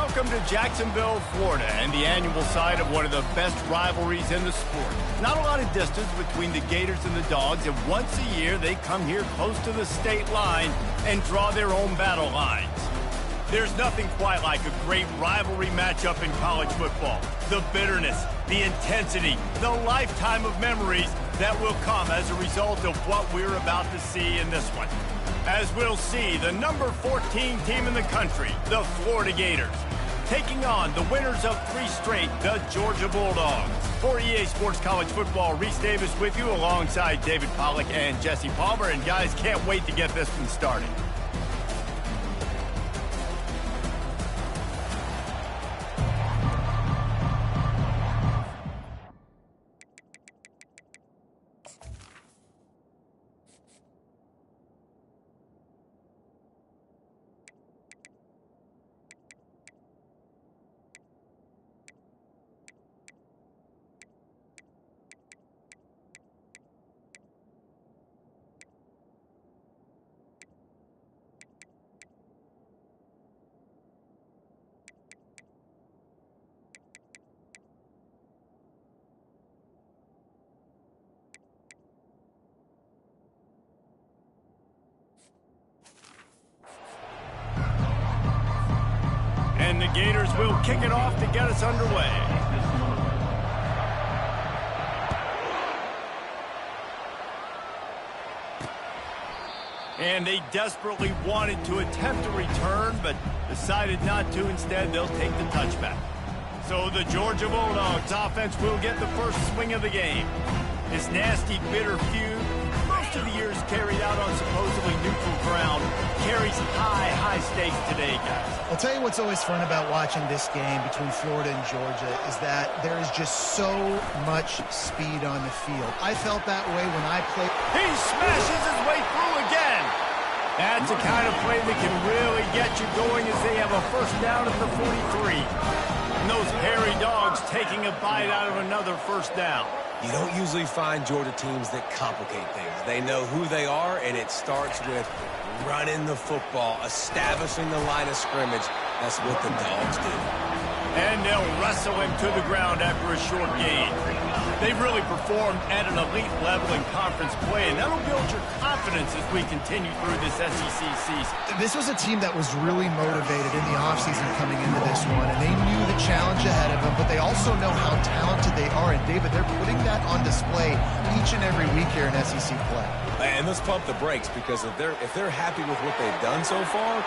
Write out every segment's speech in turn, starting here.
Welcome to Jacksonville, Florida, and the annual site of one of the best rivalries in the sport. Not a lot of distance between the Gators and the Dogs, and once a year they come here close to the state line and draw their own battle lines. There's nothing quite like a great rivalry matchup in college football. The bitterness, the intensity, the lifetime of memories that will come as a result of what we're about to see in this one. As we'll see, the number 14 team in the country, the Florida Gators, taking on the winners of 3 straight, the Georgia Bulldogs. For EA Sports College Football, Reese Davis with you alongside David Pollack and Jesse Palmer. And guys, can't wait to get this one started. And the Gators will kick it off to get us underway. And they desperately wanted to attempt a return, but decided not to. Instead, they'll take the touchback. So the Georgia Bulldogs offense will get the first swing of the game. This nasty, bitter feud, most of the years carried out on supposedly neutral ground, carries high stakes today, guys. I'll tell you what's always fun about watching this game between Florida and Georgia is that there is just so much speed on the field. I felt that way when I played. He smashes his way through again. That's the kind of play that can really get you going as they have a first down at the 43. And those hairy dogs taking a bite out of another first down. You don't usually find Georgia teams that complicate things. They know who they are, and it starts with running the football, establishing the line of scrimmage. That's what the Dogs do. And they'll wrestle him to the ground after a short gain. They've really performed at an elite level in conference play, and that'll build your confidence as we continue through this SEC season. This was a team that was really motivated in the offseason coming into this one, and they knew the challenge ahead of them, but they also know how talented they are. And, David, they're putting that on display each and every week here in SEC play. And let's pump the brakes, because if they're happy with what they've done so far,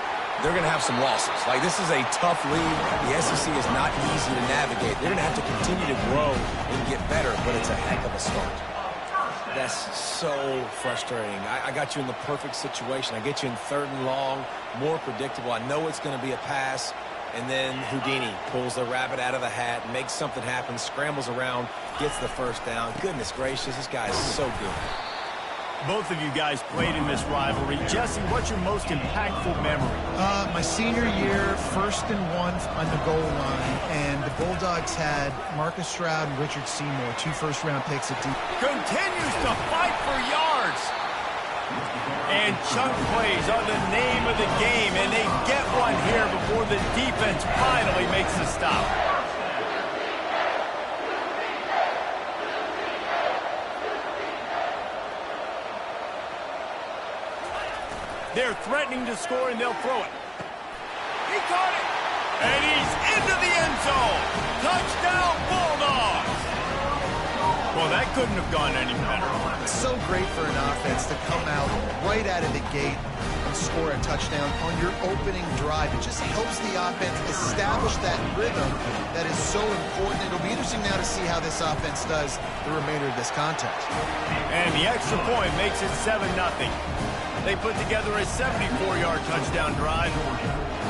they're going to have some losses. Like, this is a tough league. The SEC is not easy to navigate. They're going to have to continue to grow and get better, but it's a heck of a start. That's so frustrating. I got you in the perfect situation. I get you in 3rd and long, more predictable. I know it's going to be a pass, and then Houdini pulls the rabbit out of the hat, makes something happen, scrambles around, gets the first down. Goodness gracious, this guy is so good. Both of you guys played in this rivalry. Jesse, what's your most impactful memory? My senior year, 1st and 1 on the goal line, and the Bulldogs had Marcus Stroud and Richard Seymour, 2 first-round picks at deep. Continues to fight for yards. And chunk plays are the name of the game, and they get one here before the defense finally makes the stop. They're threatening to score, and they'll throw it. He caught it. And he's into the end zone. Touchdown, Bulldogs. Well, that couldn't have gone any better. It's so great for an offense to come out right out of the gate and score a touchdown on your opening drive. It just helps the offense establish that rhythm that is so important. It'll be interesting now to see how this offense does the remainder of this contest. And the extra point makes it 7-0. They put together a 74-yard touchdown drive,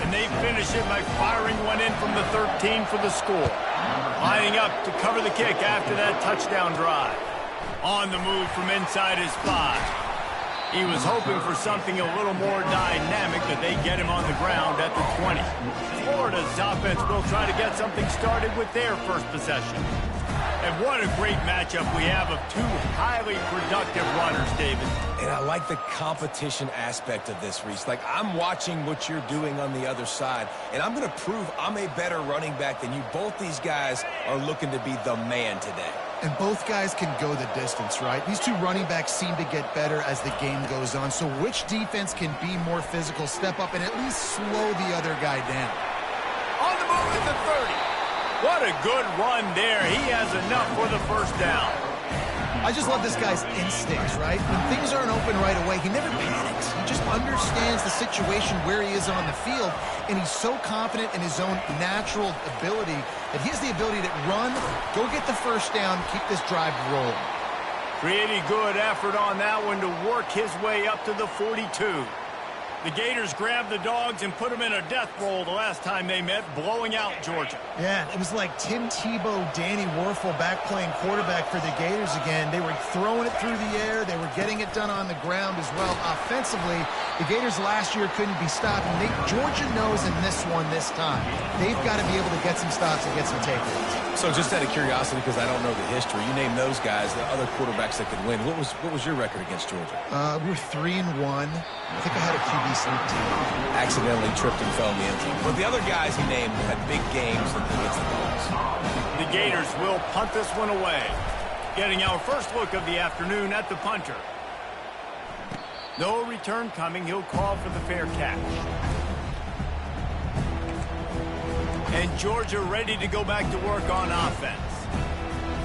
and they finish it by firing one in from the 13 for the score. Lining up to cover the kick after that touchdown drive. On the move from inside his 5. He was hoping for something a little more dynamic, but they get him on the ground at the 20. Florida's offense will try to get something started with their first possession. And what a great matchup we have of two highly productive runners, David. And I like the competition aspect of this, Reese. Like, I'm watching what you're doing on the other side, and I'm going to prove I'm a better running back than you. Both these guys are looking to be the man today. And both guys can go the distance, right? These two running backs seem to get better as the game goes on. So which defense can be more physical, step up, and at least slow the other guy down? On the move at the 30. What a good run there. He has enough for the first down. I just love this guy's instincts, right? When things aren't open right away, he never panics. He just understands the situation where he is on the field, and he's so confident in his own natural ability that he has the ability to run, go get the first down, keep this drive rolling. Pretty good effort on that one to work his way up to the 42. The Gators grabbed the Dogs and put them in a death roll the last time they met, blowing out Georgia. Yeah, it was like Tim Tebow, Danny Werfel back playing quarterback for the Gators again. They were throwing it through the air. They were getting it done on the ground as well. Offensively, the Gators last year couldn't be stopped. And Georgia knows in this one this time, they've got to be able to get some stops and get some takeaways. So just out of curiosity, because I don't know the history, you name those guys, the other quarterbacks that could win. What was your record against Georgia? We were 3-1. I think I had a QB sleep team. Accidentally tripped and fell in the end zone. But the other guys he named had big games against the Dogs. The Gators will punt this one away. Getting our first look of the afternoon at the punter. No return coming. He'll call for the fair catch. And Georgia ready to go back to work on offense.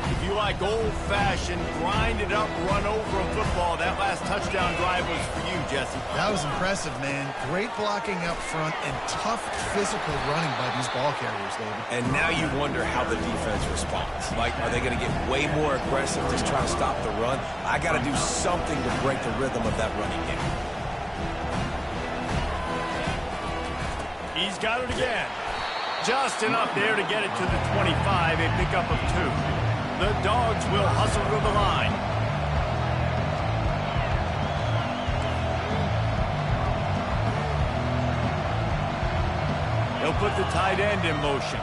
If you like old-fashioned, grind-it-up, run-over a football, that last touchdown drive was for you, Jesse. That was impressive, man. Great blocking up front and tough physical running by these ball carriers, David. And now you wonder how the defense responds. Like, are they going to get way more aggressive, just trying to stop the run? I got to do something to break the rhythm of that running game. He's got it again. Just enough there to get it to the 25, a pickup of 2. The Dogs will hustle to the line. He'll put the tight end in motion.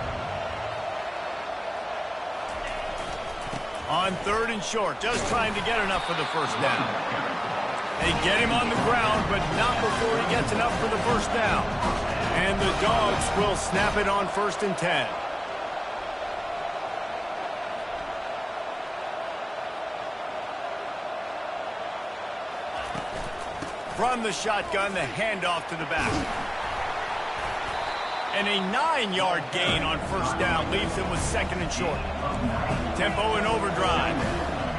On 3rd and short, just trying to get enough for the first down. They get him on the ground, but not before he gets enough for the first down. And the Dogs will snap it on 1st and 10. From the shotgun, the handoff to the back. And a 9-yard gain on first down leaves him with 2nd and short. Tempo and overdrive.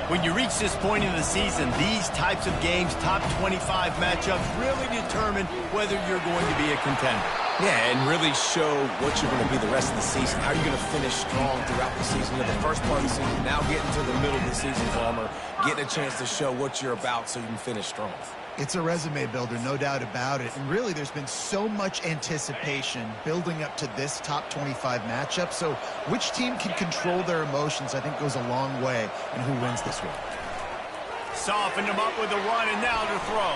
When you reach this point in the season, these types of games, top 25 matchups, really determine whether you're going to be a contender. Yeah, and really show what you're going to be the rest of the season. How are you going to finish strong throughout the season? You know, the first part of the season, now getting to the middle of the season, Farmer, getting a chance to show what you're about so you can finish strong. It's a resume builder, no doubt about it. And really, there's been so much anticipation building up to this top 25 matchup. So which team can control their emotions, I think, goes a long way in who wins this one. Softened him up with a run, and now to throw.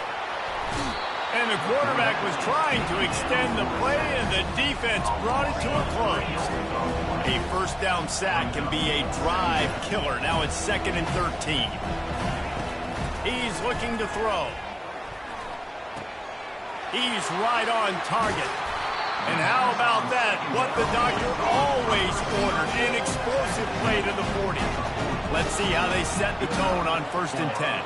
And the quarterback was trying to extend the play, and the defense brought it to a close. A first down sack can be a drive killer. Now it's 2nd and 13. He's looking to throw. He's right on target. And how about that? What the doctor always ordered, an explosive play to the 40. Let's see how they set the tone on 1st and 10.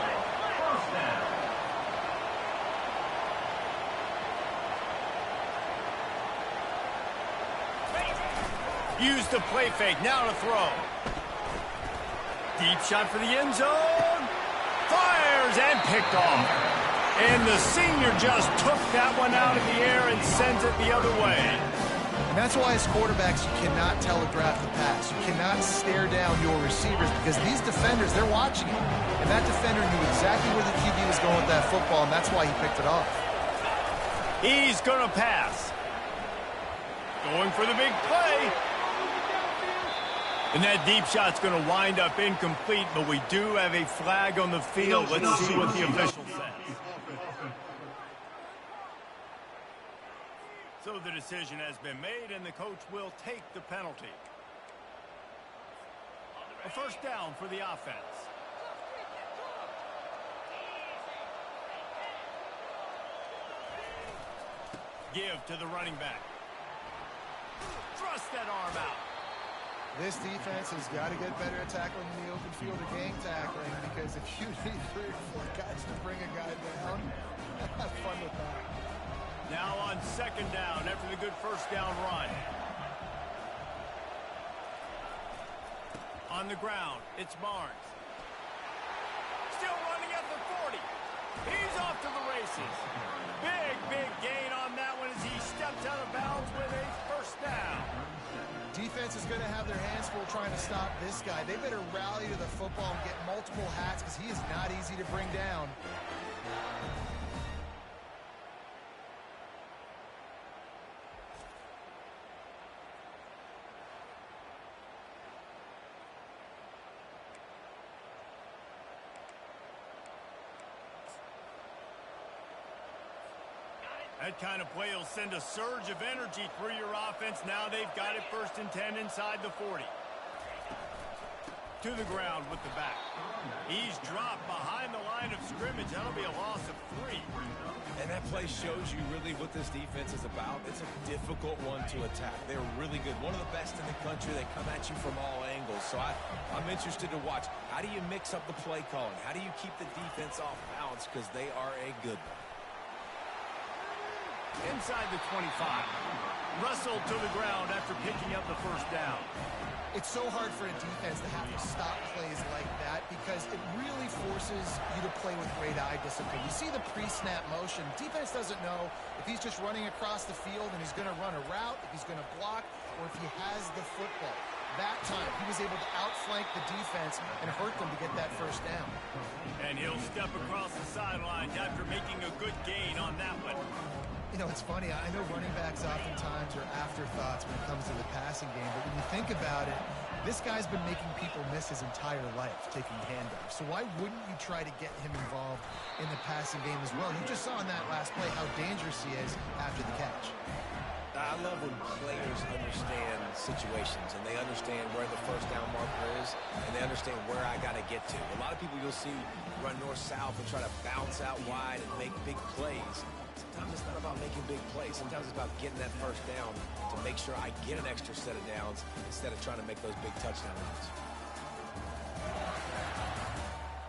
Use the play fake, now to throw. Deep shot for the end zone. Fires and picked off. And the senior just took that one out of the air and sends it the other way. And that's why as quarterbacks, you cannot telegraph the pass. You cannot stare down your receivers because these defenders, they're watching it. And that defender knew exactly where the QB was going with that football, and that's why he picked it off. He's going to pass. Going for the big play. And that deep shot's going to wind up incomplete, but we do have a flag on the field. Let's see what the official says. So the decision has been made, and the coach will take the penalty. A first down for the offense. Give to the running back. Thrust that arm out. This defense has got to get better at tackling in the open field or gang tackling, because if you need 3 or 4 guys to bring a guy down, have fun with that. Now on second down after the good first down run. On the ground, it's Barnes. Still running at the 40. He's off to the races. Big gain on that one as he steps out of bounds with a first down. Defense is going to have their hands full trying to stop this guy. They better rally to the football and get multiple hats, because he is not easy to bring down. That kind of play will send a surge of energy through your offense. Now they've got it 1st and 10 inside the 40. To the ground with the back. He's dropped behind the line of scrimmage. That'll be a loss of 3. And that play shows you really what this defense is about. It's a difficult one to attack. They're really good. One of the best in the country. They come at you from all angles. So I'm interested to watch. How do you mix up the play calling? How do you keep the defense off balance? Because they are a good one. Inside the 25. Russell to the ground after picking up the first down. It's so hard for a defense to have to stop plays like that, because it really forces you to play with great eye discipline. You see the pre-snap motion. Defense doesn't know if he's just running across the field and he's going to run a route, if he's going to block, or if he has the football. That time, he was able to outflank the defense and hurt them to get that first down. And he'll step across the sidelines after making a good gain on that one. You know, it's funny. I know running backs oftentimes are afterthoughts when it comes to the passing game, but when you think about it, this guy's been making people miss his entire life taking handoffs. So why wouldn't you try to get him involved in the passing game as well? You just saw in that last play how dangerous he is after the catch. I love when players understand situations and they understand where the first down marker is and they understand where I got to get to. A lot of people you'll see run north-south and try to bounce out wide and make big plays. Sometimes it's not about making big plays. Sometimes it's about getting that first down to make sure I get an extra set of downs instead of trying to make those big touchdown runs.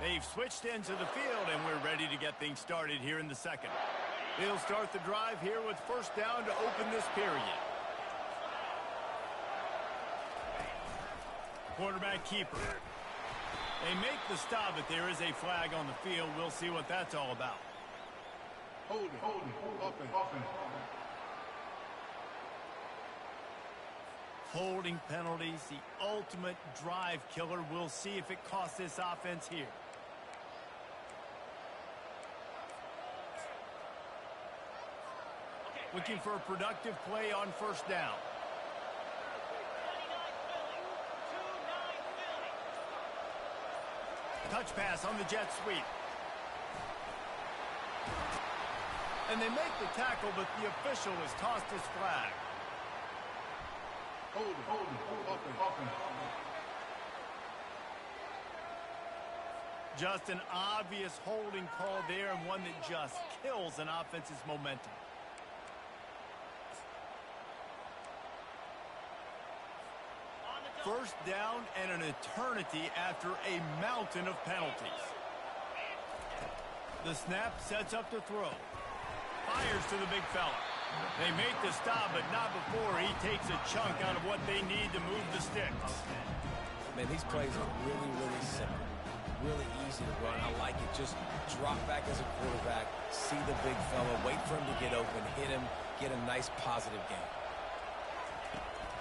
They've switched into the field, and we're ready to get things started here in the second. They'll start the drive here with first down to open this period. Quarterback keeper. They make the stop, but there is a flag on the field. We'll see what that's all about. Holding, offense. Holding penalties, the ultimate drive killer. We'll see if it costs this offense here. Looking for a productive play on first down. Touch pass on the jet sweep. And they make the tackle, but the official has tossed his flag. Holding, offense. Just an obvious holding call there, and one that just kills an offense's momentum. First down and an eternity after a mountain of penalties. The snap sets up to throw. Fires to the big fella. They make the stop, but not before he takes a chunk out of what they need to move the sticks. Man, these plays are really, really simple. Really easy to run. I like it. Just drop back as a quarterback, see the big fella, wait for him to get open, hit him, get a nice positive gain.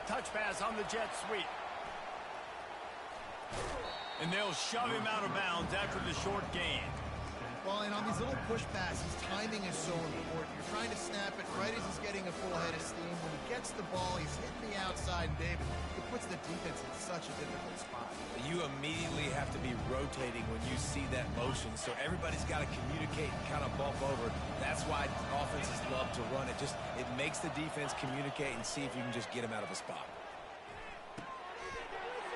Touch pass on the jet sweep. And they'll shove him out of bounds after the short gain. Well, and on these little push passes, timing is so important. You're trying to snap it right as he's getting a full head of steam. When he gets the ball, he's hitting the outside, and David, it puts the defense in such a difficult spot. You immediately have to be rotating when you see that motion, so everybody's got to communicate and kind of bump over. That's why offenses love to run it. It makes the defense communicate and see if you can just get him out of a spot.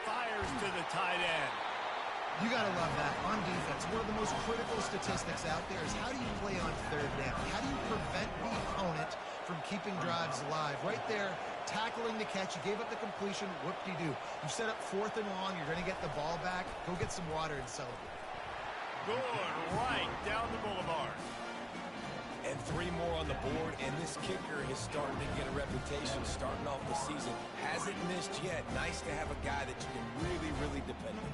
Fires fires to the tight end. You got to love that on defense. One of the most critical statistics out there is how do you play on third down? How do you prevent the opponent from keeping drives alive? Right there, tackling the catch. You gave up the completion. Whoop-de-doo. You set up 4th and long. You're going to get the ball back. Go get some water and celebrate. Good, right down the boulevard. And 3 more on the board, and this kicker is starting to get a reputation starting off the season. Hasn't missed yet. Nice to have a guy that you can really, really depend on.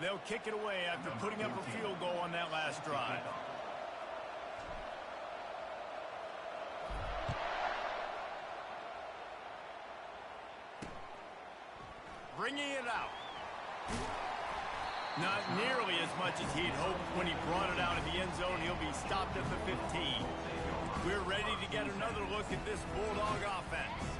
They'll kick it away after putting up a field goal on that last drive. Bringing it out. Not nearly as much as he'd hoped when he brought it out of the end zone. He'll be stopped at the 15. We're ready to get another look at this Bulldog offense.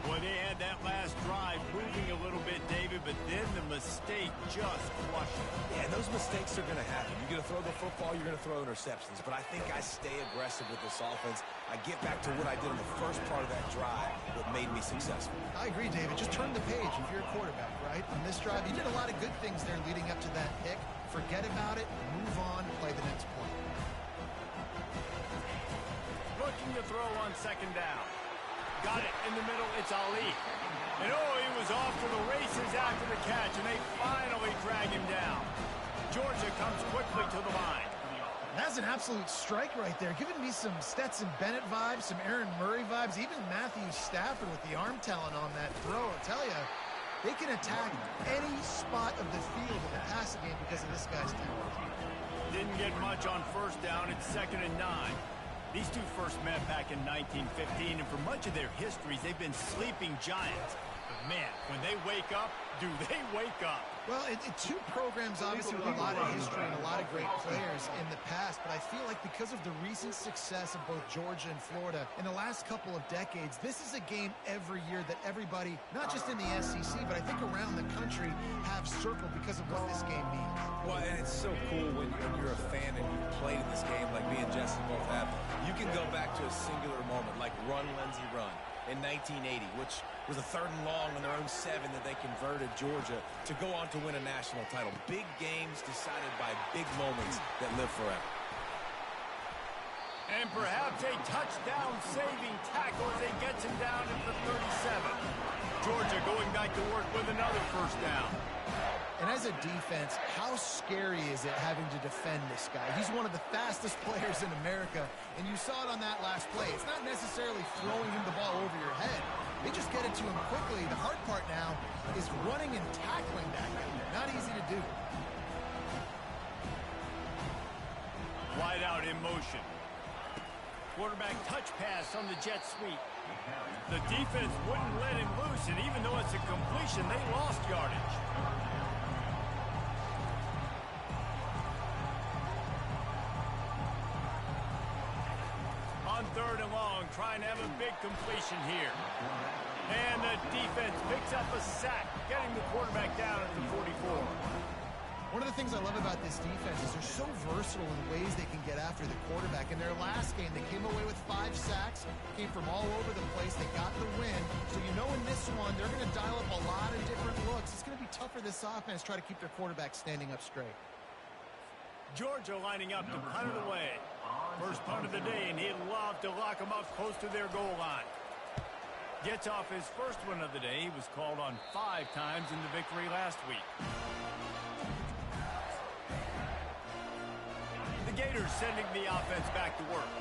Boy, they had that last drive moving a little bit, David, but then the mistake just crushed it. Yeah, those mistakes are going to happen. You're going to throw the football, you're going to throw interceptions. But I think I stay aggressive with this offense. I get back to what I did in the first part of that drive that made me successful. I agree, David. Just turn the page if you're a quarterback, right? On this drive, you did a lot of good things there leading up to that pick. Forget about it, move on, play the next play. Looking to throw on 2nd down. Got it in the middle, it's Ali. And oh, he was off to the races after the catch, and they finally drag him down. Georgia comes quickly to the line. That's an absolute strike right there, giving me some Stetson Bennett vibes, some Aaron Murray vibes, even Matthew Stafford with the arm talent on that throw. I'll tell you, they can attack any spot of the field in the passing game because of this guy's talent. Didn't get much on 1st down, it's 2nd and 9. These two first met back in 1915, and for much of their histories, they've been sleeping giants. But man, when they wake up, do they wake up? Well, two programs obviously with a lot of history and a lot of great players in the past, but I feel like because of the recent success of both Georgia and Florida in the last couple of decades, this is a game every year that everybody, not just in the SEC, but I think around the country, have circled because of what this game means. Well, and it's so cool when you're a fan and you've played in this game like me and Jesse both have. You can go back to a singular moment like Run, Lindsey, Run in 1980, which was a 3rd and long on their own 7 that they converted Georgia to go on to win a national title. Big games decided by big moments that live forever. And perhaps a touchdown-saving tackle as he gets him down at the 37. Georgia going back to work with another 1st down. And as a defense, how scary is it having to defend this guy? He's one of the fastest players in America, and you saw it on that last play. It's not necessarily throwing him the ball over your head. They just get it to him quickly. The hard part now is running and tackling that guy. Not easy to do. Wide out in motion. Quarterback touch pass on the jet sweep. The defense wouldn't let him loose, and even though it's a completion, they lost yardage. On 3rd and long, trying to have a big completion here. And the defense picks up a sack, getting the quarterback down at the 44. One of the things I love about this defense is they're so versatile in ways they can get after the quarterback. In their last game, they came away with 5 sacks, came from all over the place. They got the win. So you know in this one, they're going to dial up a lot of different looks. It's going to be tough for this offense to try to keep their quarterback standing up straight. Georgia lining up to punt it away. First punt of the day, and he'd love to lock them up close to their goal line. Gets off his first one of the day. He was called on 5 times in the victory last week. The Gators sending the offense back to work.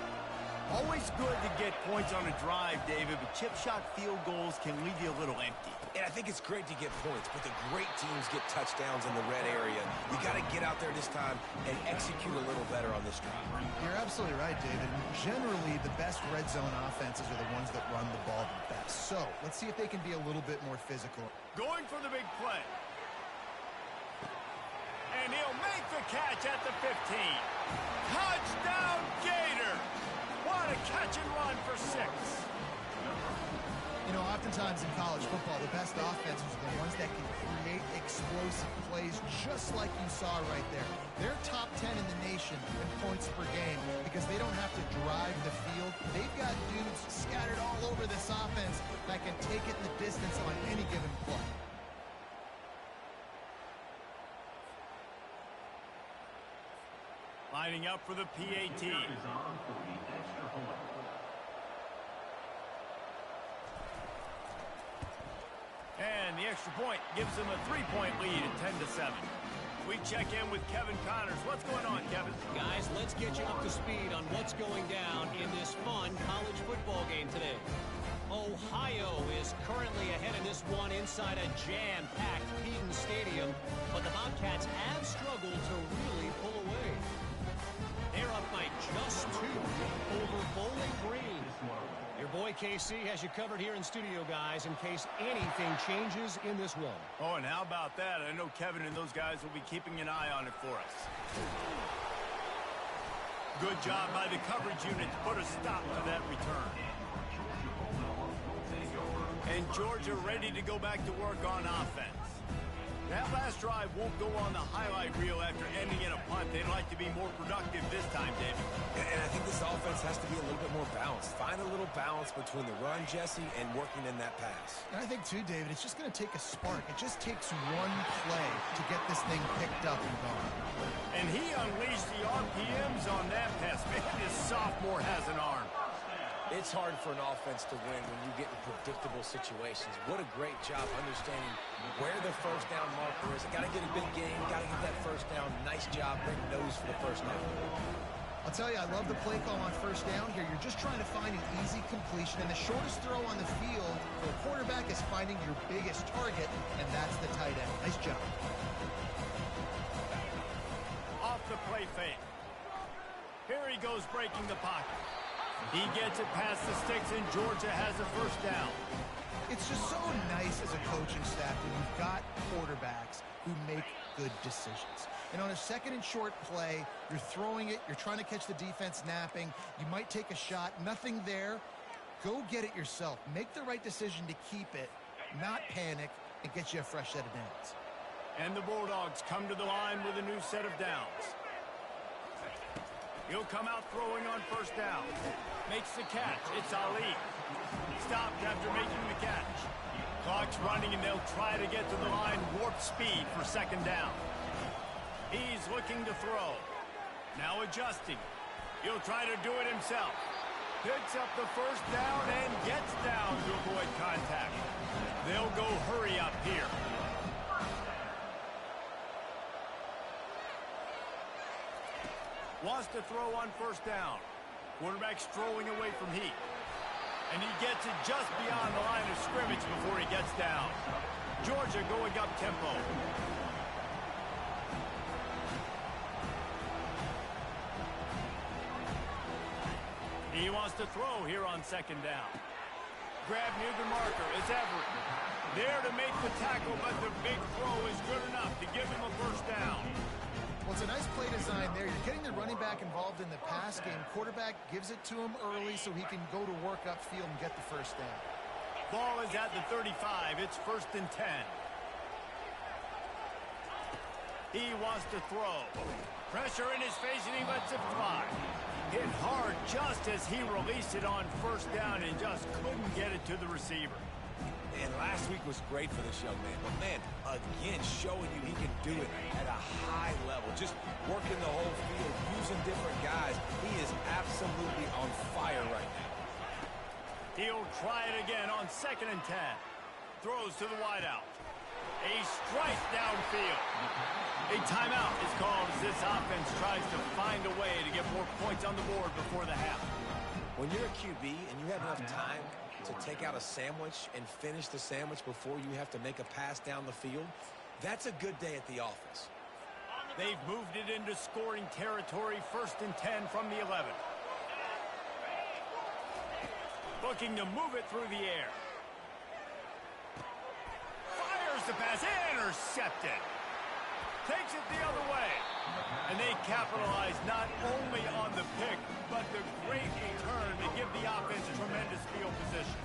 Always good to get points on a drive, David, but chip shot field goals can leave you a little empty. And I think it's great to get points, but the great teams get touchdowns in the red area. You got to get out there this time and execute a little better on this drive. You're absolutely right, David. Generally, the best red zone offenses are the ones that run the ball the best. So let's see if they can be a little bit more physical. Going for the big play. And he'll make the catch at the 15. Touchdown, Gator! What a catch and run for 6. You know, oftentimes in college football, the best offenses are the ones that can create explosive plays just like you saw right there. They're top 10 in the nation in points per game because they don't have to drive the field. They've got dudes scattered all over this offense that can take it in the distance on any given play. Lining up for the PAT. And the extra point gives them a 3-point lead at 10-7. We check in with Kevin Connors. What's going on, Kevin? Guys, let's get you up to speed on what's going down in this fun college football game today. Ohio is currently ahead in this one inside a jam-packed Peden Stadium, but the Bobcats have struggled to really pull away. They're up by just 2 over Bowling Green. Your boy KC has you covered here in studio, guys, in case anything changes in this one. Oh, and how about that? I know Kevin and those guys will be keeping an eye on it for us. Good job by the coverage unit to put a stop to that return. And Georgia ready to go back to work on offense. That last drive won't go on the highlight reel after ending in a punt. They'd like to be more productive this time, David. And I think this offense has to be a little bit more balanced. Find a little balance between the run, Jesse, and working in that pass. And I think, too, David, it's just going to take a spark. It just takes one play to get this thing picked up and going. And he unleashed the RPMs on that pass. Man, this sophomore has an arm. It's hard for an offense to win when you get in predictable situations. What a great job understanding where the first down marker is. Got to get a big game. Got to get that first down. Nice job. Bring nose for the first down. I'll tell you, I love the play call on first down here. You're just trying to find an easy completion, and the shortest throw on the field for a quarterback is finding your biggest target, and that's the tight end. Nice job. Off the play fake. Here he goes breaking the pocket. He gets it past the sticks, and Georgia has a first down. It's just so nice as a coaching staff when you've got quarterbacks who make good decisions. And on a second and short play, you're throwing it, you're trying to catch the defense napping, you might take a shot, nothing there. Go get it yourself. Make the right decision to keep it, not panic, and get you a fresh set of downs. And the Bulldogs come to the line with a new set of downs. He'll come out throwing on first down. Makes the catch. It's Ali. Stopped after making the catch. Clock's running, and they'll try to get to the line warp speed for second down. He's looking to throw. Now adjusting. He'll try to do it himself. Picks up the first down and gets down to avoid contact. They'll go hurry up here. Wants to throw on first down. Quarterback strolling away from heat. And he gets it just beyond the line of scrimmage before he gets down. Georgia going up tempo. He wants to throw here on second down. Grab near the marker is Everett. There to make the tackle, but the big throw is good enough to give him a first down. Well, it's a nice play design there. You're getting the running back involved in the pass game. Quarterback gives it to him early so he can go to work upfield and get the first down. Ball is at the 35. It's 1st and 10. He wants to throw. Pressure in his face, and he lets it fly. Hit hard just as he released it on first down and just couldn't get it to the receiver. And last week was great for this young man. But, man, again, showing you he can do it at a high level. Just working the whole field, using different guys. He is absolutely on fire right now. He'll try it again on 2nd and 10. Throws to the wideout. A strike downfield. A timeout is called as this offense tries to find a way to get more points on the board before the half. When you're a QB and you have enough time to take out a sandwich and finish the sandwich before you have to make a pass down the field, that's a good day at the office. They've moved it into scoring territory, 1st and 10 from the 11. Looking to move it through the air. Fires the pass, intercepted. Takes it the other way. And they capitalize not only on the pick, but the great return to give the offense tremendous field position.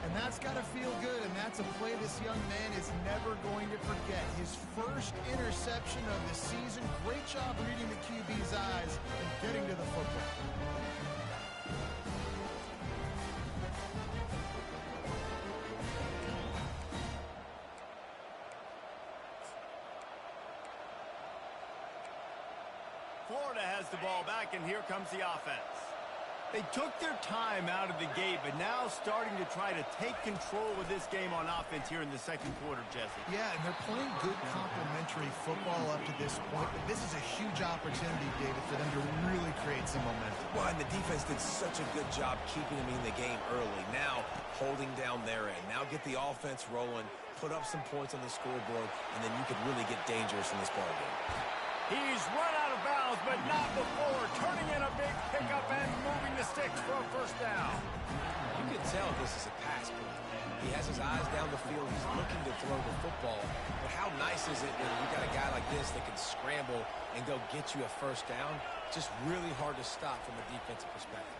And that's got to feel good, and that's a play this young man is never going to forget. His first interception of the season. Great job reading the QB's eyes and getting to the football. Florida has the ball back, and here comes the offense. They took their time out of the gate, but now starting to try to take control of this game on offense here in the second quarter, Jesse. Yeah, and they're playing good complementary football up to this point, but this is a huge opportunity, David, for them to really create some momentum. Well, and the defense did such a good job keeping them in the game early. Now, holding down their end. Now get the offense rolling, put up some points on the scoreboard, and then you could really get dangerous in this ballgame. He's run out of bounds, but not before. Turning in a big pickup and moving the sticks for a first down. You can tell this is a pass play. He has his eyes down the field. He's looking to throw the football. But how nice is it when you got a guy like this that can scramble and go get you a first down? Just really hard to stop from a defensive perspective.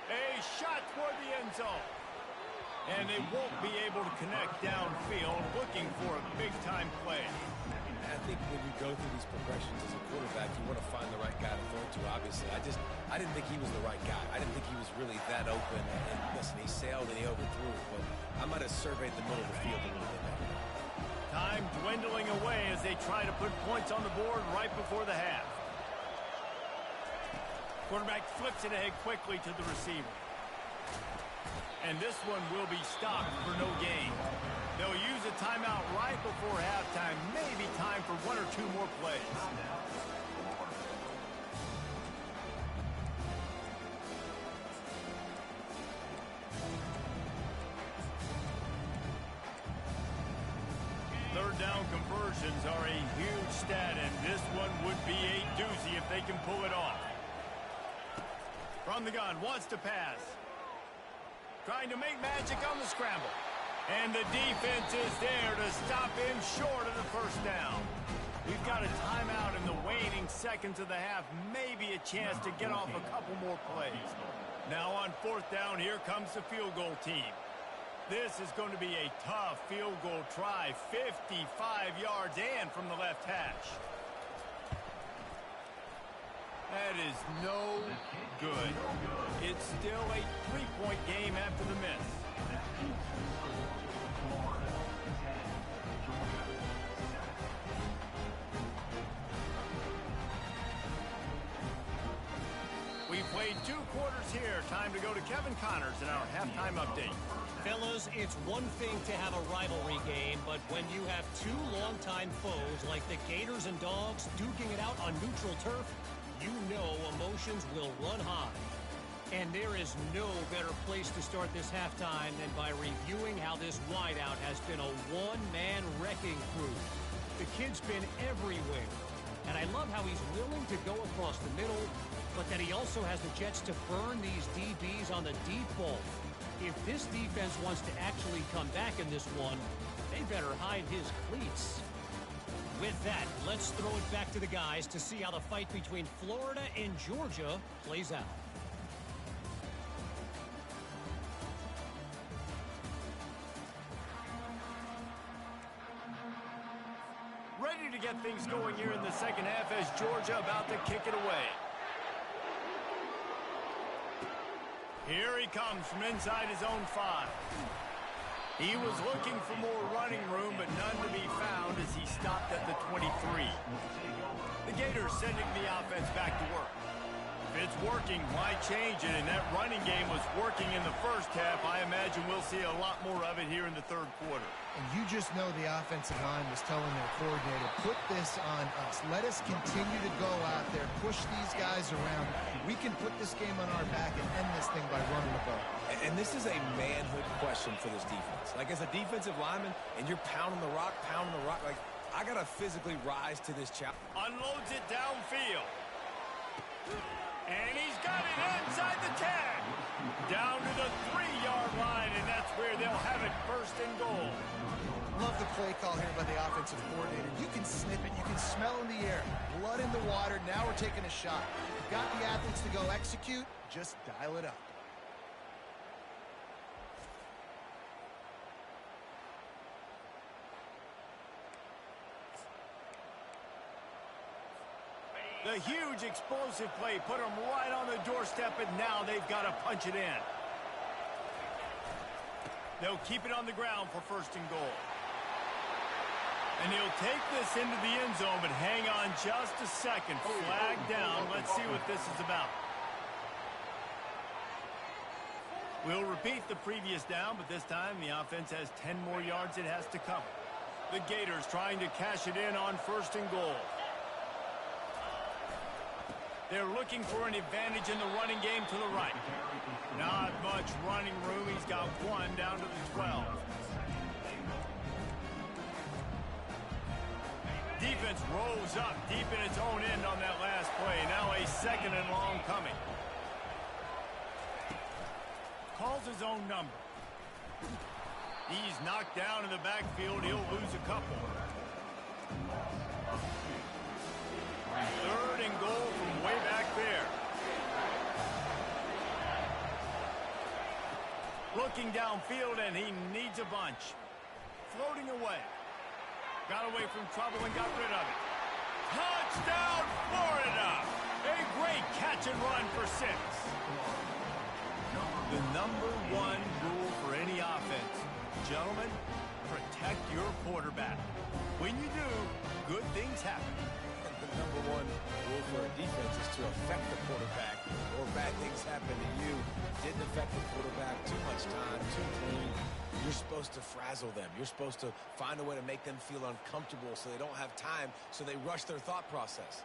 A shot toward the end zone. And they won't be able to connect downfield, looking for a big-time play. I think when you go through these progressions as a quarterback, you want to find the right guy to throw to, obviously. I didn't think he was the right guy. I didn't think he was really that open. And listen, he sailed and he overthrew it, but I might have surveyed the middle of the field a little bit better. Time dwindling away as they try to put points on the board right before the half. Quarterback flips it ahead quickly to the receiver. And this one will be stopped for no gain. They'll use a timeout right before halftime. Maybe time for one or two more plays. Third down conversions are a huge stat, and this one would be a doozy if they can pull it off. From the gun, wants to pass. Trying to make magic on the scramble. And the defense is there to stop him short of the first down. We've got a timeout in the waning seconds of the half. Maybe a chance to get off a couple more plays. Now on fourth down, here comes the field goal team. This is going to be a tough field goal try. 55 yards and from the left hash. That is no good. It's still a three-point game after the miss. We played 2 quarters here. Time to go to Kevin Connors in our halftime update. Fellas, it's one thing to have a rivalry game, but when you have 2 longtime foes like the Gators and Dogs duking it out on neutral turf, you know emotions will run high. And there is no better place to start this halftime than by reviewing how this wideout has been a one-man wrecking crew. The kid's been everywhere, and I love how he's willing to go across the middle, but that he also has the jets to burn these DBs on the deep ball. If this defense wants to actually come back in this one, they better hide his cleats. With that, let's throw it back to the guys to see how the fight between Florida and Georgia plays out. Ready to get things going here in the second half as Georgia about to kick it away. Here he comes from inside his own 5. He was looking for more running room, but none to be found as he stopped at the 23. The Gators sending the offense back to work. If it's working, why change it? And that running game was working in the first half. I imagine we'll see a lot more of it here in the third quarter. And you just know the offensive line was telling their coordinator, put this on us. Let us continue to go out there, push these guys around. We can put this game on our back and end this thing by running the ball. And this is a manhood question for this defense. Like, as a defensive lineman, and you're pounding the rock, like, I got to physically rise to this challenge. Unloads it downfield. And he's got it inside the 10. Down to the 3-yard line, and that's where they'll have it first and goal. Love the play call here by the offensive coordinator. You can sniff it. You can smell in the air. Blood in the water. Now we're taking a shot. We've got the athletes to go execute. Just dial it up. The huge explosive play put them right on the doorstep, and now they've got to punch it in. They'll keep it on the ground for 1st and goal. And he'll take this into the end zone, but hang on just a second. Flag down. Let's see what this is about. We'll repeat the previous down, but this time the offense has 10 more yards it has to cover. The Gators trying to cash it in on 1st and goal. They're looking for an advantage in the running game to the right. Not much running room. He's got one down to the 12. Defense rose up deep in its own end on that last play. Now a 2nd and long coming. Calls his own number. He's knocked down in the backfield. He'll lose a couple. 3rd and goal from way back there. Looking downfield, and he needs a bunch. Floating away. Got away from trouble and got rid of it. Touchdown, Florida! A great catch and run for 6. The number 1 rule for any offense. Gentlemen, protect your quarterback. When you do, good things happen. The number 1 rule for a defense is to affect the quarterback, or bad things happen to you. Didn't affect the quarterback, too much time, too clean. You're supposed to frazzle them. You're supposed to find a way to make them feel uncomfortable so they don't have time, so they rush their thought process.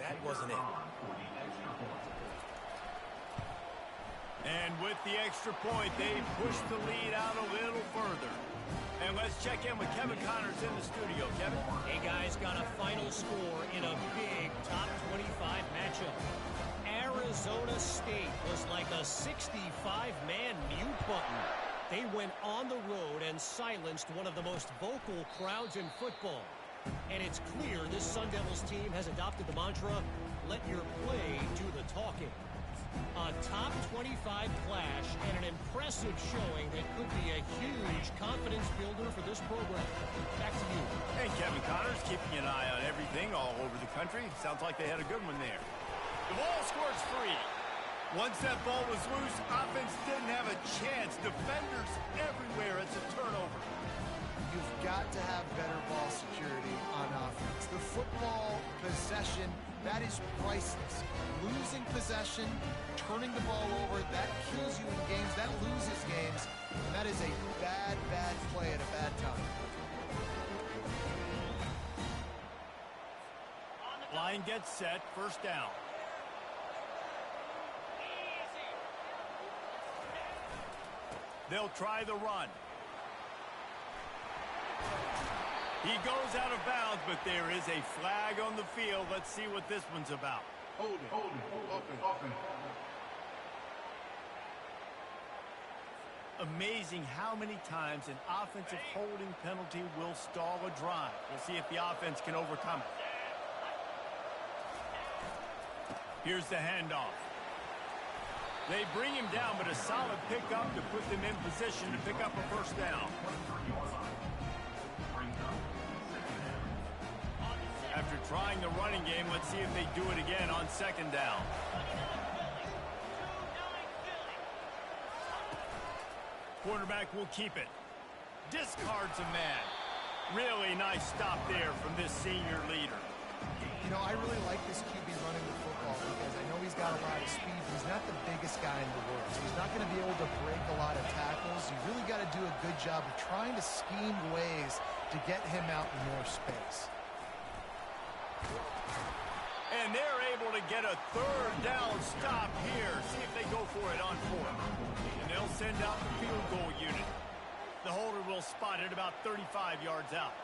That wasn't it. And with the extra point, they push the lead out a little further. And let's check in with Kevin Connors in the studio. Kevin? Hey, guys, got a final score in a big top 25 matchup. Arizona State was like a 65-man mute button. They went on the road and silenced one of the most vocal crowds in football. And it's clear this Sun Devils team has adopted the mantra, let your play do the talking. A top 25 clash and an impressive showing that could be a huge confidence builder for this program. Back to you. Hey, Kevin Connors, keeping an eye on everything all over the country. Sounds like they had a good one there. The ball scores free. Once that ball was loose, offense didn't have a chance. Defenders everywhere. It's a turnover. You've got to have better ball security on offense. The football possession, that is priceless. Losing possession, turning the ball over, that kills you in games, that loses games, and that is a bad, bad play at a bad time. Line gets set, 1st down. They'll try the run. He goes out of bounds, but there is a flag on the field. Let's see what this one's about. Hold it, offense. Amazing how many times an offensive holding penalty will stall a drive. We'll see if the offense can overcome it. Here's the handoff. They bring him down, but a solid pickup to put them in position to pick up a 1st down. After trying the running game, let's see if they do it again on 2nd down. Quarterback will keep it. Discards a man. Really nice stop there from this senior leader. You know, I really like this QB running the football because I know he's got a lot of speed, but he's not the biggest guy in the world. So he's not going to be able to break a lot of tackles. You really got to do a good job of trying to scheme ways to get him out in more space. And they're able to get a 3rd down stop here. See if they go for it on 4th. And they'll send out the field goal unit. The holder will spot it about 35 yards out.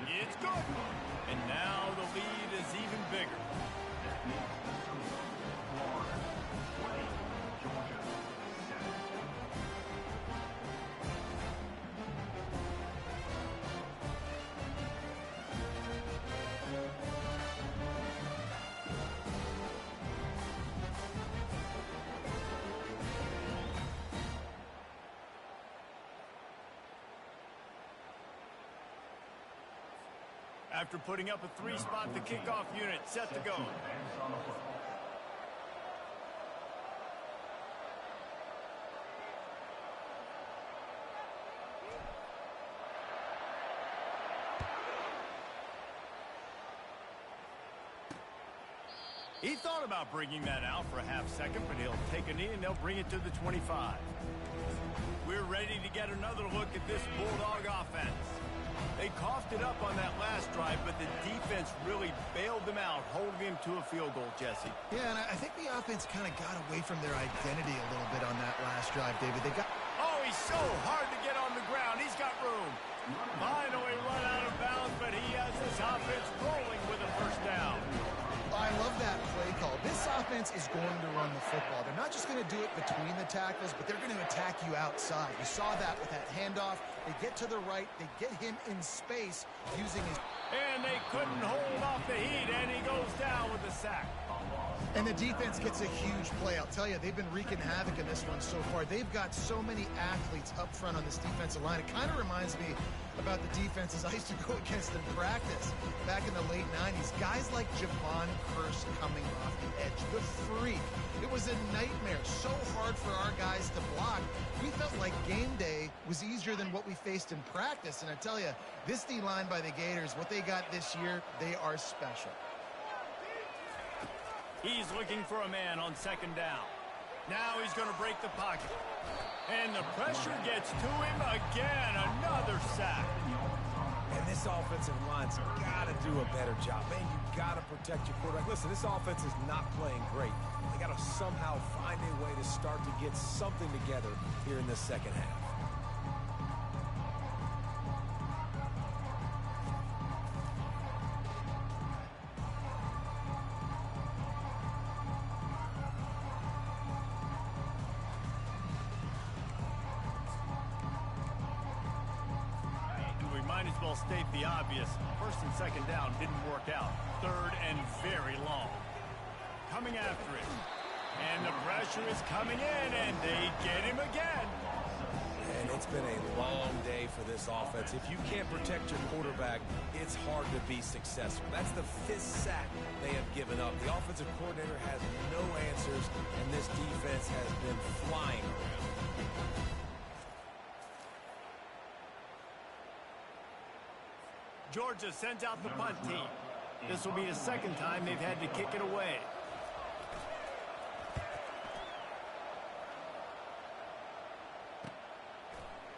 It's good. And now the lead is even bigger. After putting up a 3-spot, the kickoff unit set to go. He thought about bringing that out for a half second, but he'll take a knee and they'll bring it to the 25. We're ready to get another look at this Bulldog offense. They coughed it up on that last drive, but the defense really bailed them out, holding him to a field goal, Jesse. Yeah, and I think the offense kind of got away from their identity a little bit on that last drive, David. Oh, he's so hard to get on the ground. He's got room. Finally run out of bounds, but he has this offense rolling with a first down. I love that play call. This offense is going to run the football. They're not just going to do it between the tackles, but they're going to attack you outside. You saw that with that handoff. They get to the right. They get him in space using his... And they couldn't hold off the heat, and he goes down with a sack. And the defense gets a huge play. I'll tell you, they've been wreaking havoc in this one so far. They've got so many athletes up front on this defensive line. It kind of reminds me about the defenses I used to go against in practice back in the late 90s. Guys like Javon Curse coming off the edge, the freak. It was a nightmare. So hard for our guys to block. We felt like game day was easier than what we faced in practice. And I tell you, this D-line by the Gators, what they got this year, they are special. He's looking for a man on second down. Now he's going to break the pocket. And the pressure gets to him again. Another sack. And this offensive line's got to do a better job. Man, you got to protect your quarterback. Listen, this offense is not playing great. They got to somehow find a way to start to get something together here in the second half. State the obvious. First and second down didn't work out. Third and very long. Coming after it. And the pressure is coming in, and they get him again. And it's been a long day for this offense. If you can't protect your quarterback, it's hard to be successful. That's the 5th sack they have given up. The offensive coordinator has no answers, and this defense has been flying around. Georgia sends out the punt team. This will be the second time they've had to kick it away.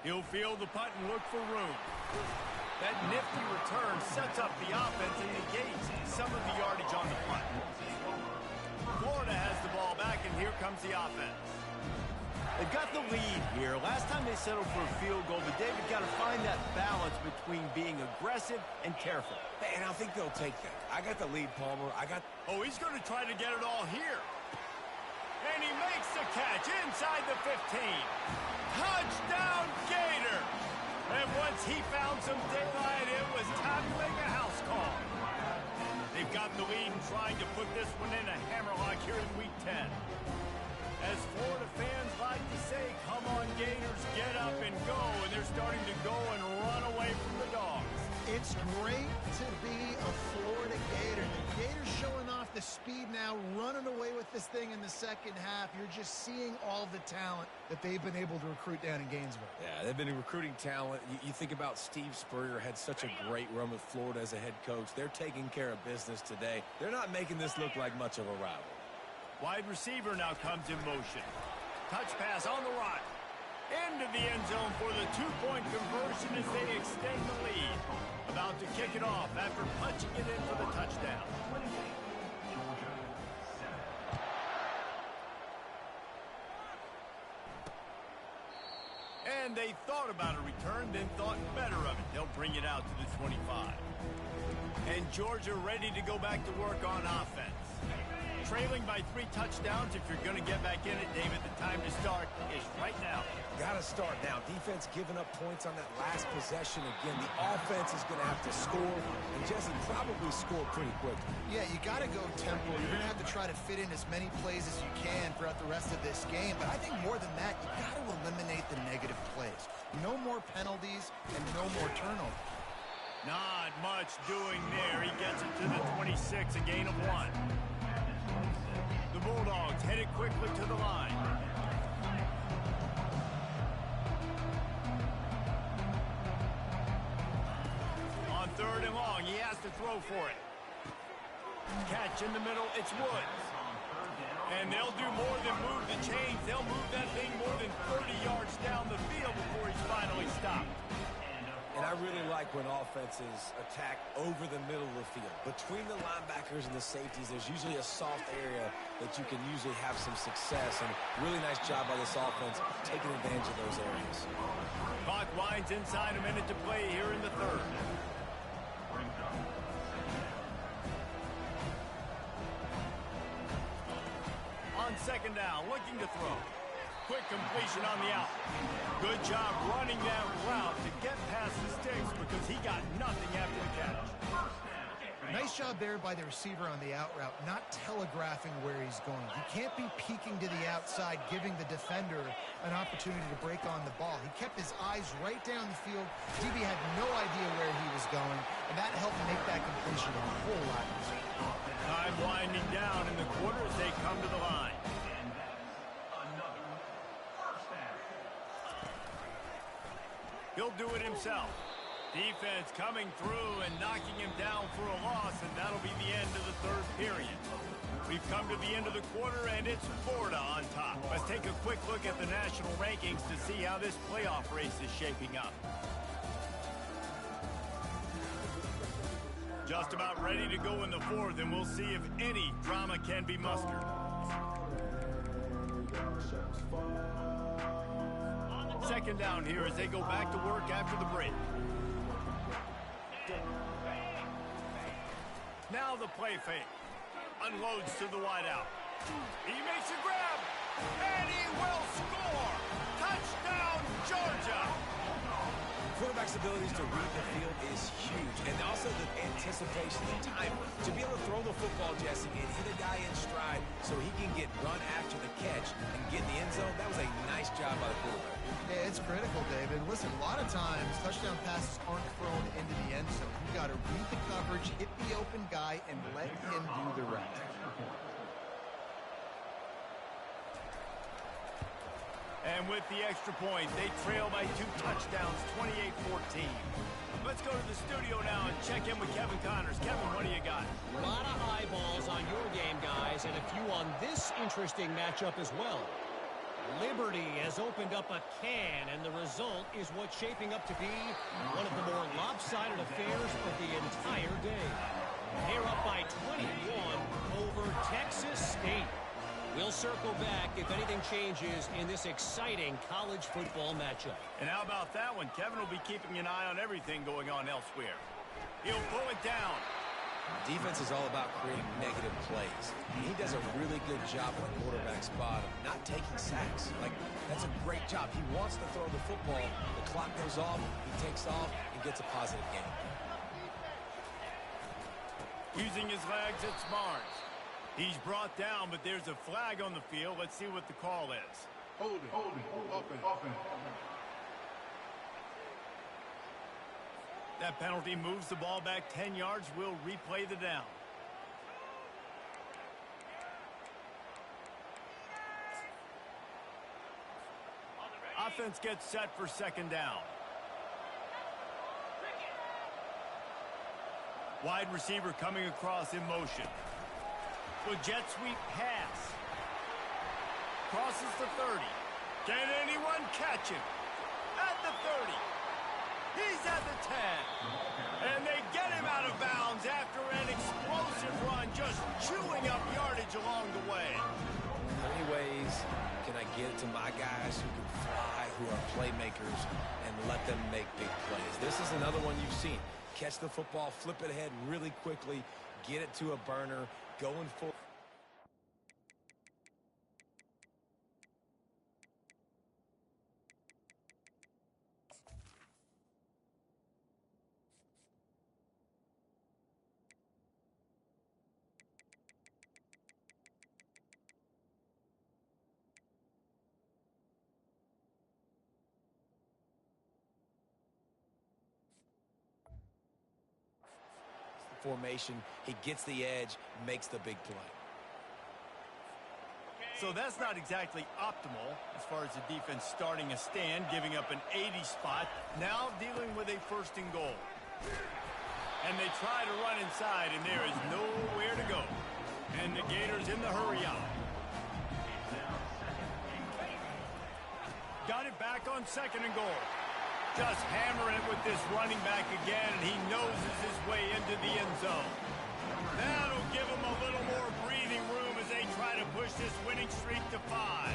He'll field the punt and look for room. That nifty return sets up the offense and negates some of the yardage on the punt. Florida has the ball back, and here comes the offense. They've got the lead here. Last time they settled for a field goal, but David got to find that balance between being aggressive and careful. And I think they'll take that. I got the lead, Palmer. Oh, he's going to try to get it all here. And he makes the catch inside the 15. Touchdown, Gator! And once he found some daylight, it was time to make a house call. They've got the lead and trying to put this one in a hammerlock here in Week 10. As Florida fans like to say, come on, Gators, get up and go. And they're starting to go and run away from the Dogs. It's great to be a Florida Gator. The Gators showing off the speed now, running away with this thing in the second half. You're just seeing all the talent that they've been able to recruit down in Gainesville. Yeah, they've been recruiting talent. You think about Steve Spurrier, had such a great run with Florida as a head coach. They're taking care of business today. They're not making this look like much of a rival. Wide receiver now comes in motion. Touch pass on the right. Into the end zone for the two-point conversion as they extend the lead. About to kick it off after punching it in for the touchdown. And they thought about a return, then thought better of it. They'll bring it out to the 25. And Georgia ready to go back to work on offense. Trailing by 3 touchdowns. If you're going to get back in it, David, the time to start is right now. Got to start now. Defense giving up points on that last possession. Again, the offense is going to have to score, and Jesse probably score pretty quickly. Yeah, you got to go tempo. You're going to have to try to fit in as many plays as you can throughout the rest of this game. But I think more than that, you got to eliminate the negative plays. No more penalties and no more turnovers. Not much doing there. He gets it to the 26, a gain of 1. The Bulldogs headed quickly to the line. On 3rd and long, he has to throw for it. Catch in the middle, it's Woods. And they'll do more than move the chains. They'll move that thing more than 30 yards down the field before he's finally stopped. And I really like when offenses attack over the middle of the field. Between the linebackers and the safeties, there's usually a soft area that you can usually have some success. And really nice job by this offense taking advantage of those areas. Clock winds inside, a minute to play here in the 3rd. On 2nd down, looking to throw. Quick completion on the out. Good job running that route to get past the sticks because he got nothing after the catch. Nice job there by the receiver on the out route, not telegraphing where he's going. You can't be peeking to the outside, giving the defender an opportunity to break on the ball. He kept his eyes right down the field. DB had no idea where he was going, and that helped make that completion a whole lot easier. Time winding down in the quarter as they come to the line. He'll do it himself. Defense coming through and knocking him down for a loss, and that'll be the end of the 3rd period. We've come to the end of the quarter, and it's Florida on top. Let's take a quick look at the national rankings to see how this playoff race is shaping up. Just about ready to go in the 4th, and we'll see if any drama can be mustered. Second down here as they go back to work after the break. Now the play fake. Unloads to the wideout. He makes a grab, and he will score! Touchdown, Georgia! Quarterback's abilities to read the field is huge, and also the anticipation, the time to be able to throw the football, Jesse, and hit a guy in stride so he can get run after the catch and get in the end zone. That was a nice job by the quarterback. Yeah, it's critical, David. Listen, a lot of times touchdown passes aren't thrown into the end zone. You got to read the coverage, hit the open guy, and let him do the rest. And with the extra point, they trail by 2 touchdowns, 28-14. Let's go to the studio now and check in with Kevin Connors. Kevin, what do you got? A lot of eyeballs on your game, guys, and a few on this interesting matchup as well. Liberty has opened up a can, and the result is what's shaping up to be one of the more lopsided affairs of the entire day. They're up by 21 over Texas State. We'll circle back if anything changes in this exciting college football matchup. And how about that one? Kevin will be keeping an eye on everything going on elsewhere. He'll pull it down. Defense is all about creating negative plays. He does a really good job at the quarterback spot of not taking sacks. Like, that's a great job. He wants to throw the football. The clock goes off, he takes off, and gets a positive gain. Using his legs, it's Barnes. He's brought down, but there's a flag on the field. Let's see what the call is. Holding, offense. That penalty moves the ball back 10 yards. We'll replay the down. Offense gets set for 2nd down. Wide receiver coming across in motion. With jet sweep pass. Crosses the 30. Can anyone catch him? At the 30. He's at the 10. And they get him out of bounds after an explosive run, just chewing up yardage along the way. How many ways can I get to my guys who can fly, who are playmakers, and let them make big plays? This is another one you've seen. Catch the football, flip it ahead really quickly, get it to a burner, going for. formation. He gets the edge, makes the big play. So that's not exactly optimal as far as the defense starting a stand, giving up an 80 spot. Now dealing with a 1st and goal. And they try to run inside, and there is nowhere to go. And the Gators in the hurry up. Got it back on 2nd and goal. Just hammering it with this running back again, and he noses his way into the end zone. That'll give him a little more breathing room as they try to push this winning streak to 5.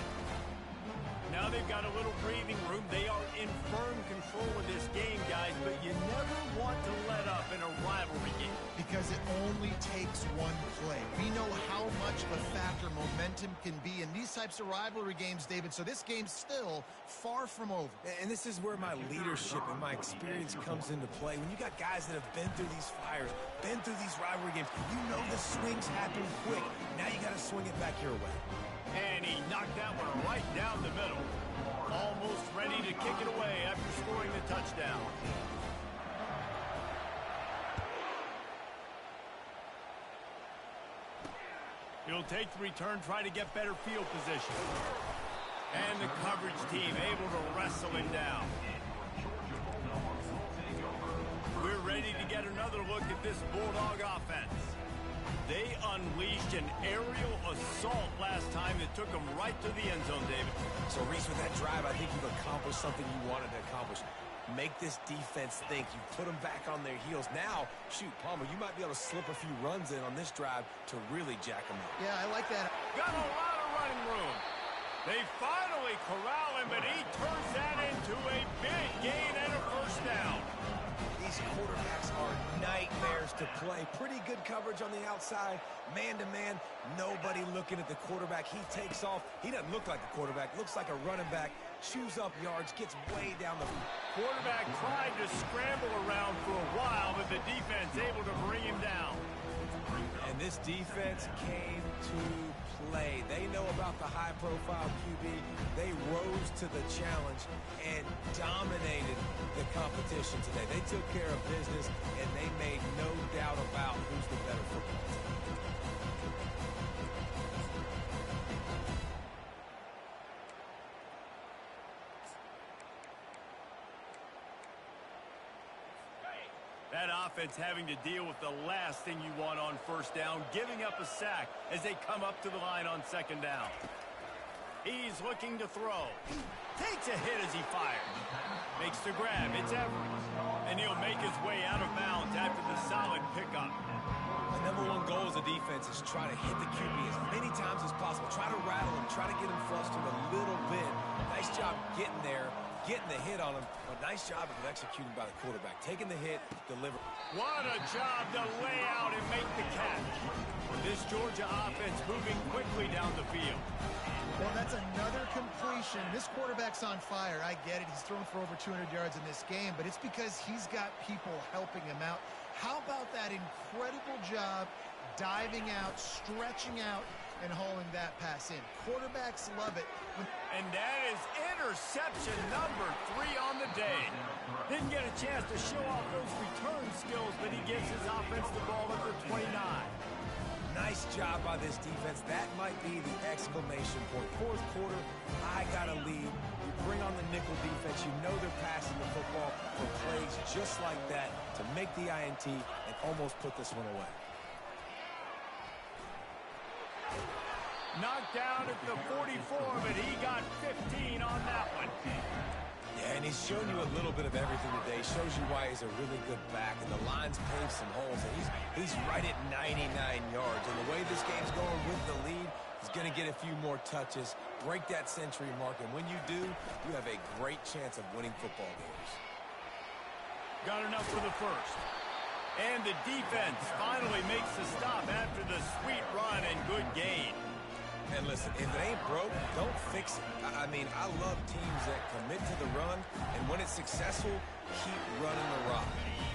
Now they've got a little breathing room. They are in firm control of this game, guys, but you never want to let up in a rivalry game. Because it only takes one play. We know how much of a factor momentum can be in these types of rivalry games, David, so this game's still far from over. And this is where my leadership and my experience comes into play. When you got guys that have been through these fires, been through these rivalry games, you know the swings happen quick. Now you got to swing it back your way. And he knocked that one right down the middle. Almost ready to kick it away after scoring the touchdown. He'll take the return, try to get better field position. And the coverage team able to wrestle him down. We're ready to get another look at this Bulldog offense. They unleashed an aerial assault last time that took them right to the end zone, David. So, Reese, with that drive, I think you've accomplished something you wanted to accomplish. Make this defense think. You put them back on their heels. Now, shoot, Palmer, you might be able to slip a few runs in on this drive to really jack them up. Yeah, I like that. Got a lot of running room. They finally corral him, but he turns that into a big gain and a 1st down. These quarterbacks are nightmares to play. Pretty good coverage on the outside. Man-to-man, nobody looking at the quarterback. He takes off. He doesn't look like a quarterback. Looks like a running back. Chews up yards, gets way down the field. Quarterback tried to scramble around for a while, but the defense able to bring him down. And this defense came to play. They know about the high-profile QB. They rose to the challenge and dominated the competition today. They took care of business, and they made no doubt about who's the better football team. That offense having to deal with the last thing you want on 1st down, giving up a sack as they come up to the line on 2nd down. He's looking to throw. Takes a hit as he fires. Makes the grab. It's Everett. And he'll make his way out of bounds after the solid pickup. The #1 goal as a defense is try to hit the QB as many times as possible. Try to rattle him. Try to get him flustered a little bit. Nice job getting there, getting the hit on him. But nice job of executing by the quarterback. Taking the hit, deliver. What a job to lay out and make the catch. This Georgia offense moving quickly down the field. Well, that's another completion. This quarterback's on fire. I get it. He's thrown for over 200 yards in this game, but it's because he's got people helping him out. How about that incredible job diving out, stretching out, and hauling that pass in? Quarterbacks love it. And that is interception number 3 on the day. Didn't get a chance to show off those return skills, but he gives his offense the ball at the 29. Nice job by this defense. That might be the exclamation point. 4th quarter, I got a lead. You bring on the nickel defense. You know they're passing the football for plays just like that to make the INT and almost put this one away. Knocked down at the 44, but he got 15 on that one. Yeah, and he's shown you a little bit of everything today. Shows you why he's a really good back, and the line's paved some holes, and he's right at 99 yards. And the way this game's going with the lead, he's going to get a few more touches, break that century mark, and when you do, you have a great chance of winning football games. Got enough for the 1st. And the defense finally makes the stop after the sweet run and good gain. And listen, if it ain't broke, don't fix it. I mean, I love teams that commit to the run, and when it's successful, keep running the rock.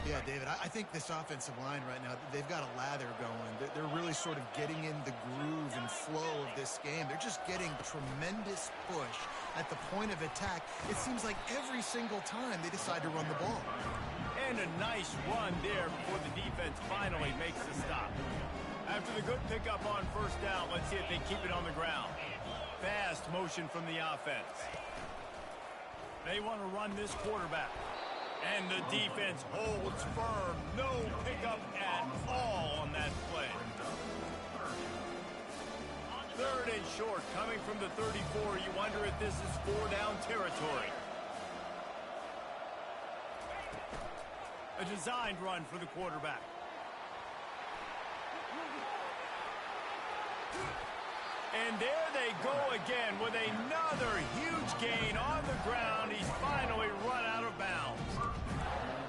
Yeah, David, I think this offensive line right now, they've got a lather going. They're really sort of getting in the groove and flow of this game. They're just getting tremendous push at the point of attack. It seems like every single time they decide to run the ball. And a nice run there before the defense finally makes the stop. After the good pickup on first down, let's see if they keep it on the ground. Fast motion from the offense. They want to run this quarterback. And the defense holds firm. No pickup at all on that play. 3rd and short, coming from the 34. You wonder if this is 4-down territory. A designed run for the quarterback. And there they go again with another huge gain on the ground. He's finally run out of bounds.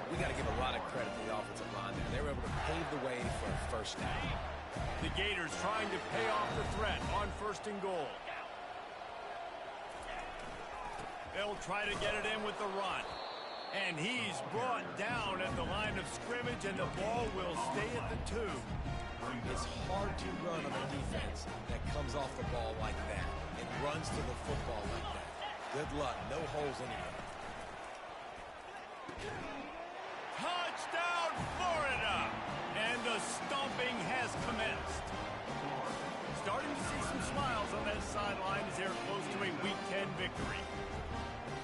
We got to give a lot of credit to the offensive line there. They were able to pave the way for a first down. The Gators trying to pay off the threat on 1st and goal. They'll try to get it in with the run. And he's brought down at the line of scrimmage, and the ball will stay at the 2. It's hard to run on a defense that comes off the ball like that and runs to the football like that. Good luck. No holes anywhere. Touchdown, Florida! And the stomping has commenced. Starting to see some smiles on that sideline as they're close to a Week 10 victory.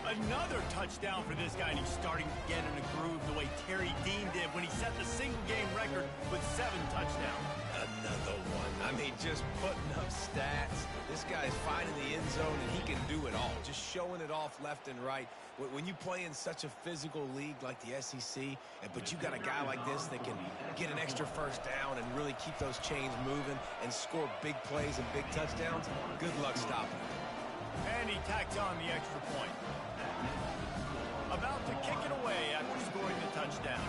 Another touchdown for this guy, and he's starting to get in a groove the way Terry Dean did when he set the single-game record with 7 touchdowns. Another one. I mean, just putting up stats. This guy's finding the end zone, and he can do it all. Just showing it off left and right. When you play in such a physical league like the SEC, but you got a guy like this that can get an extra first down and really keep those chains moving and score big plays and big touchdowns, good luck stopping him. And he tacks on the extra point. About to kick it away after scoring the touchdown.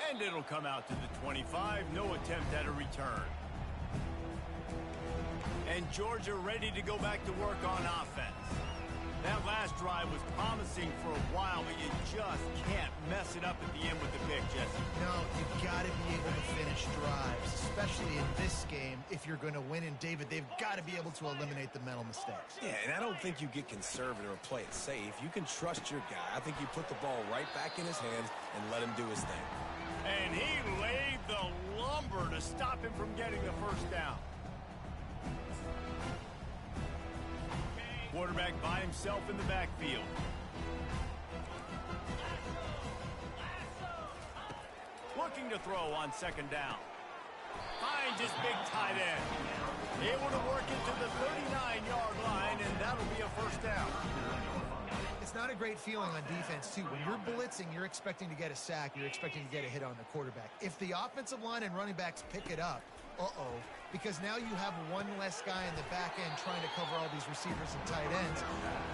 And it'll come out to the 25. No attempt at a return. And Georgia ready to go back to work on offense. That last drive was promising for a while, but you just can't mess it up at the end with the pick, Jesse. No, you've got to be able to finish drives, especially in this game if you're going to win. And, David, they've got to be able to eliminate the mental mistakes. Yeah, and I don't think you get conservative or play it safe. You can trust your guy. I think you put the ball right back in his hands and let him do his thing. And he laid the lumber to stop him from getting the first down. Quarterback by himself in the backfield. Looking to throw on 2nd down. Finds his big tight end. Able to work it to the 39-yard line, and that'll be a first down. It's not a great feeling on defense, too. When you're blitzing, you're expecting to get a sack. You're expecting to get a hit on the quarterback. If the offensive line and running backs pick it up, because now you have one less guy in the back end trying to cover all these receivers and tight ends,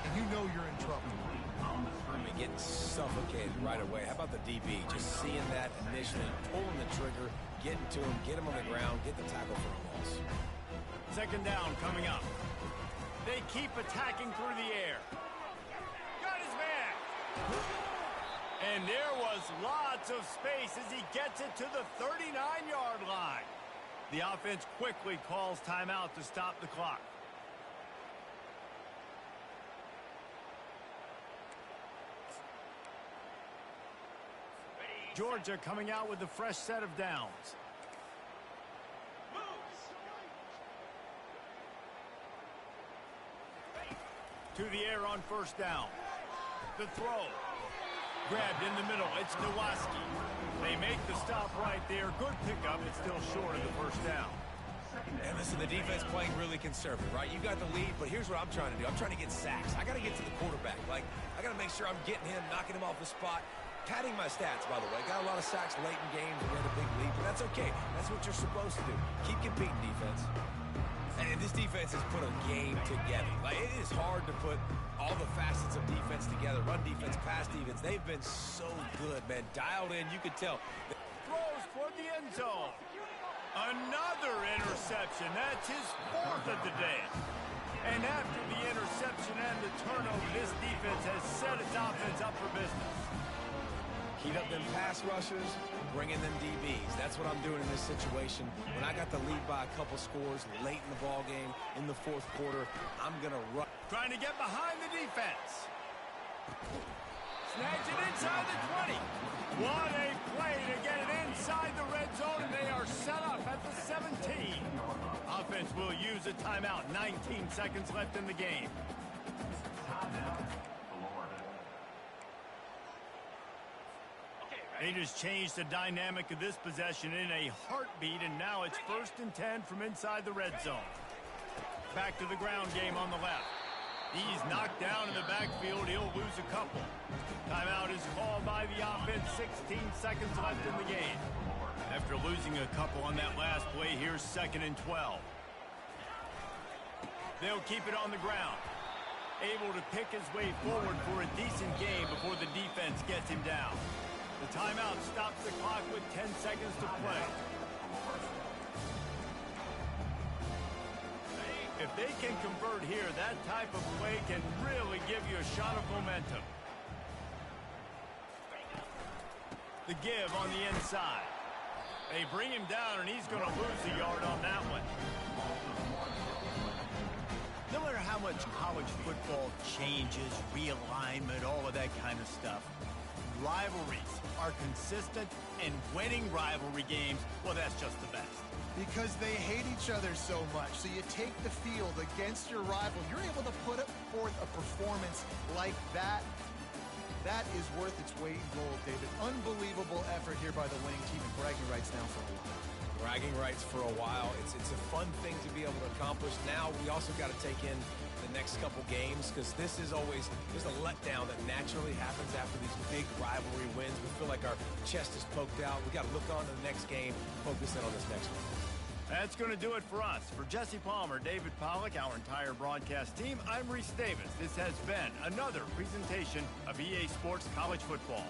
and you know you're in trouble. I mean, getting suffocated right away. How about the DB? Just seeing that initially, pulling the trigger, getting to him, get him on the ground, get the tackle for a loss. 2nd down coming up. They keep attacking through the air. Got his man. And there was lots of space as he gets it to the 39-yard line. The offense quickly calls timeout to stop the clock. Georgia coming out with a fresh set of downs. To the air on 1st down. The throw. Grabbed in the middle. It's Nowaski. They make the stop right there. Good pickup. It's still short of the first down. And listen, the defense playing really conservative, right? You got the lead, but here's what I'm trying to do. I'm trying to get sacks. I got to get to the quarterback. Like, I got to make sure I'm getting him, knocking him off the spot. Padding my stats, by the way. Got a lot of sacks late in games and we had a big lead, but that's okay. That's what you're supposed to do. Keep competing, defense. And this defense has put a game together. Like, it is hard to put all the facets of defense together. Run defense, pass defense. They've been so good, man. Dialed in, you could tell. Throws for the end zone. Another interception. That's his 4th of the day. And after the interception and the turnover, this defense has set its offense up for business. Heat up them pass rushers, bring in them DBs. That's what I'm doing in this situation. When I got the lead by a couple scores late in the ball game, in the fourth quarter, I'm going to run. Trying to get behind the defense. Snags it inside the 20. What a play to get it inside the red zone, and they are set up at the 17. Offense will use a timeout. 19 seconds left in the game. They just changed the dynamic of this possession in a heartbeat, and now it's 1st and 10 from inside the red zone. Back to the ground game on the left. He's knocked down in the backfield. He'll lose a couple. Timeout is called by the offense. 16 seconds left in the game. After losing a couple on that last play, here's 2nd and 12. They'll keep it on the ground. Able to pick his way forward for a decent game before the defense gets him down. The timeout stops the clock with 10 seconds to play. If they can convert here, that type of play can really give you a shot of momentum. The give on the inside. They bring him down, and he's going to lose a yard on that one. No matter how much college football changes, realignment, all of that kind of stuff, rivalries are consistent, and winning rivalry games, well, that's just the best. Because they hate each other so much. So you take the field against your rival. You're able to put forth a performance like that. That is worth its weight in gold, David. Unbelievable effort here by the winning team, and bragging rights now for a while. Bragging rights for a while. It's a fun thing to be able to accomplish. Now we also got to take in the next couple games, because this is always, there's a letdown that naturally happens after these big rivalry wins. We feel like our chest is poked out. We got to look on to the next game, focus in on this next one. That's going to do it for us. For Jesse Palmer, David Pollack, our entire broadcast team, I'm Reese Davis. This has been another presentation of EA Sports College Football.